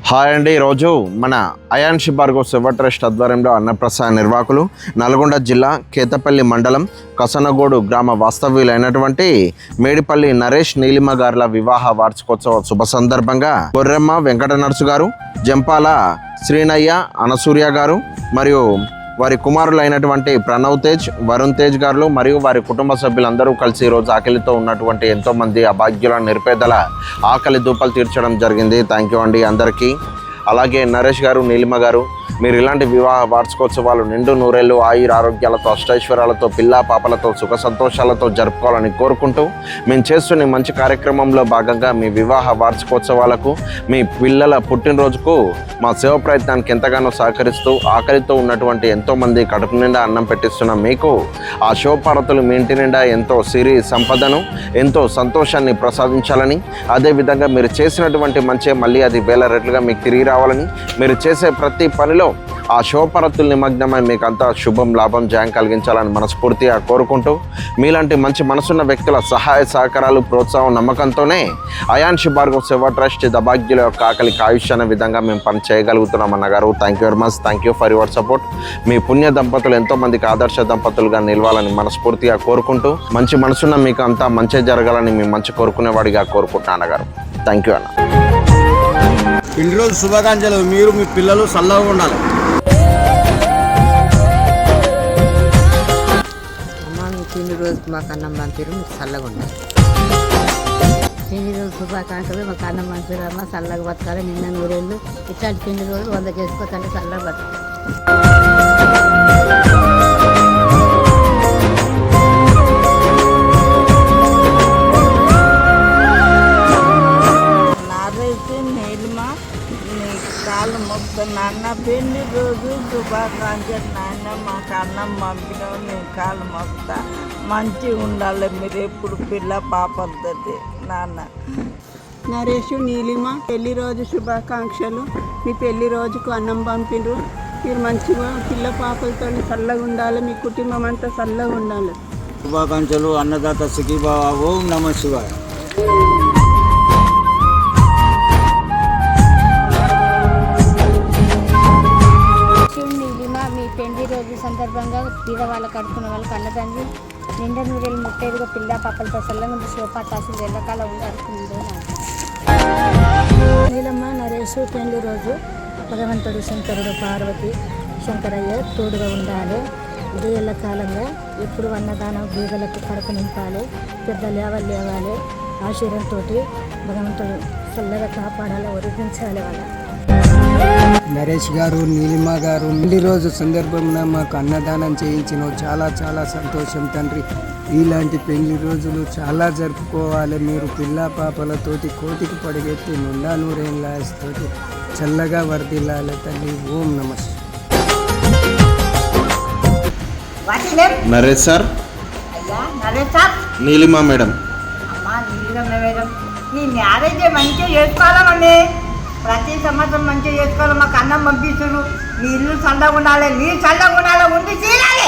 Hi అండి. ఈరోజు మన అయాన్ షిబార్గో శివ ట్రస్ట్ ఆధ్వర్యంలో అన్నప్రసాద నిర్వాహకులు నల్గొండ జిల్లా కేతపల్లి మండలం కసనగోడు గ్రామ వాస్తవ్యులైనటువంటి మేడిపల్లి నరేష్ నీలిమ గారుల వివాహ వార్షికోత్సవ శుభ సందర్భంగా గొర్రెమ్మ వెంకట నర్సు గారు, జంపాల శ్రీనయ్య, అనసూర్య గారు మరియు వారి కుమారులైనటువంటి ప్రణవ్ తేజ్, వరుణ్ తేజ్ గారు మరియు వారి కుటుంబ సభ్యులందరూ కలిసి ఈరోజు ఆకలితో ఉన్నటువంటి ఎంతోమంది అభాగ్యుల నిరుపేదల ఆకలి దూపలు తీర్చడం జరిగింది. థ్యాంక్ యూ అండి అందరికీ. అలాగే నరేష్ గారు, నీలిమ గారు, మీరు ఇలాంటి వివాహ వార్షికోత్సవాలు నిండు నూరేళ్ళు ఆయుర ఆరోగ్యాలతో అష్టైశ్వర్యాలతో పిల్లా పాపలతో సుఖ సంతోషాలతో జరుపుకోవాలని కోరుకుంటూ మేము చేస్తున్న మంచి కార్యక్రమంలో భాగంగా మీ వివాహ వార్షికోత్సవాలకు, మీ పిల్లల పుట్టినరోజుకు మా సేవ ప్రయత్నానికి ఎంతగానో సహకరిస్తూ ఆకలితో ఉన్నటువంటి ఎంతోమంది కడుపు నిండా అన్నం పెట్టిస్తున్న మీకు ఆ శివపార్వతులు మీ ఇంటి నిండా ఎంతో సిరి సంపదను, ఎంతో సంతోషాన్ని ప్రసాదించాలని, అదేవిధంగా మీరు చేసినటువంటి మంచి మళ్ళీ అది వేల రెట్లుగా మీకు తిరిగి రావాలని, మీరు చేసే ప్రతి పనిలో ఆ శివపార్వతుల నిమగ్నమై మీకు అంతా శుభం, లాభం, జయం కలిగించాలని మనస్ఫూర్తిగా కోరుకుంటూ మీలాంటి మంచి మనసున్న వ్యక్తుల సహాయ సహకారాలు, ప్రోత్సాహం, నమ్మకంతోనే అయాన్ షిబార్గో శివ ట్రస్ట్ దబాగ్యుల యొక్క ఆకలికి ఆయుష్ అనే విధంగా మేము పని చేయగలుగుతున్నాం అన్నగారు. Thank you very much. Thank you for your support. మీ పుణ్య దంపతులు ఎంతోమందికి ఆదర్శ దంపతులుగా నిలవాలని మనస్ఫూర్తిగా కోరుకుంటూ మంచి మనసున్న మీకు అంతా మంచి జరగాలని మేము మంచి కోరుకునేవాడిగా కోరుకుంటున్నాను అన్నగారు. థ్యాంక్ యూ అన్న. ఇన్ని రోజు శుభాకాంక్షలు. మీరు మీ పిల్లలు చల్లగా ఉండాలి. తిండి రోజు మాకు అన్నం పంపిరు, మీకు చల్లగా ఉండాలి. తిండి రోజు శుభాకాంక్షలు. మాకు అన్నం పంపిరు అమ్మ, చల్లగా బతకాలి, నిన్న నూరేళ్ళు. ఇట్లాంటి తిండి రోజు 100 చేసుకోవచ్చంటే చల్లగా బతకాలి. కాళ్ళు మొక్కుతాను నాన్న. పెళ్లి రోజు శుభాకాంక్షలు నాన్న. మాకు అన్నం పంపినావు, నేను కాళ్ళు మొక్కుతా. మంచిగా ఉండాలి మీరు ఎప్పుడు పిల్ల పాపలతోటి నాన్న. నరేష్, నీలిమ పెళ్లి రోజు శుభాకాంక్షలు. మీ పెళ్లి రోజుకు అన్నం పంపిండ్రు. మీరు మంచిగా పిల్ల పాపలతో చల్లగా ఉండాలి, మీ కుటుంబం అంతా చల్లగా ఉండాలి. శుభాకాంక్షలు. అన్నదాత సుఖీభవ. ఓం నమః శివాయ. పెళ్లి రోజు సందర్భంగా బీద వాళ్ళకు అడుకున్న వాళ్ళకి అన్నదండ్రి నిండా నూరేళ్ళు ముట్టేదిగా పిల్ల పాపలతో చల్లగా ఉండి శివపాతాసులు ఎల్లకాలం ఉండి అడుకుందో. నీలమ్మ నరేష్ పెళ్లి రోజు భగవంతుడు శంకరుడు పార్వతి శంకరయ్య తోడుగా ఉండాలి. ఇది ఎల్లకాలంగా ఎప్పుడు అన్నదానం బీదలకు కడుపు నింపాలి, పెద్దలు లేవాలి. ఆశీర్వంతో భగవంతుడు చల్లగా కాపాడాలి, ఒరిగించాలి వాళ్ళ. నరేష్ గారు, నీలిమ గారు, పెళ్లి రోజు సందర్భంగా మాకు అన్నదానం చేయించిన చాలా చాలా సంతోషం తండ్రి. ఇలాంటి పెళ్లి రోజులు చాలా జరుపుకోవాలి. మీరు పిల్ల పాపలతోటి కోటికి పడిగెత్తి నిండా నూరేళ్ళతోటి చల్లగా వర్దిల్లాలి తల్లి. ఓం నమః. నరేష్ సార్, నీలిమ మేడం, నీ మ్యారేజ్ మంచిగా చేసుకోవాలమండి. ప్రతి సంవత్సరం మంచిగా చేసుకోవాలి. మాకు అన్నం పంపిస్తున్నారు. మీ ఇల్లు చల్లగా ఉండాలి, మీరు చల్లగా ఉండాలి, ఉండి తీరాలి.